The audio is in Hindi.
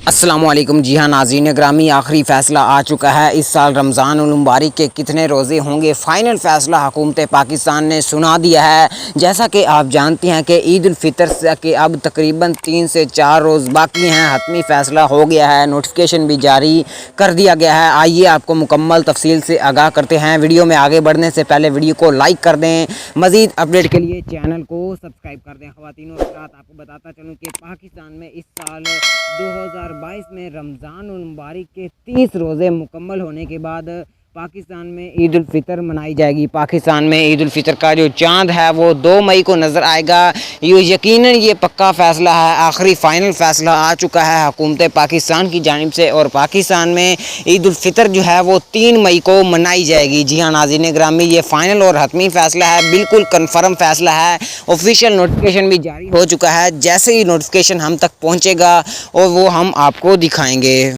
अस्सलामुअलैकुम। जी हाँ नाज़रीन ग्रामी, आखिरी फ़ैसला आ चुका है। इस साल रमज़ान उल मुबारक के कितने रोज़े होंगे, फ़ाइनल फ़ैसला हुकूमत पाकिस्तान ने सुना दिया है। जैसा कि आप जानते हैं कि ईद उल फ़ितर से के अब तकरीबन 3 से 4 रोज़ बाकी हैं। हतमी फ़ैसला हो गया है, नोटिफिकेशन भी जारी कर दिया गया है। आइए आपको मुकम्मल तफसील से आगाह करते हैं। वीडियो में आगे बढ़ने से पहले वीडियो को लाइक कर दें। मज़ीद अपडेट के लिए चैनल को सब्सक्राइब कर दें। ख़वातीन और हज़रात, आपको बताता चलूँ कि पाकिस्तान में इस साल 2022 में रमज़ान उल मुबारक के 30 रोज़े मुकम्मल होने के बाद पाकिस्तान में ईद उल फ़ितर मनाई जाएगी। पाकिस्तान में ईद उल फ़ितर का जो चांद है वो 2 मई को नज़र आएगा। यकीनन ये पक्का फ़ैसला है, आखिरी फ़ाइनल फ़ैसला आ चुका है हुकूमत पाकिस्तान की जानिब से। और पाकिस्तान में ईद उल फ़ितर जो है वो 3 मई को मनाई जाएगी। जी हाँ नाज़रीन ग्रामी, ये फ़ाइनल और हतमी फ़ैसला है, बिल्कुल कन्फर्म फ़ैसला है। ऑफिशियल नोटिफिकेशन भी जारी हो चुका है। जैसे ही नोटिफिकेशन हम तक पहुँचेगा और वो हम आपको दिखाएँगे।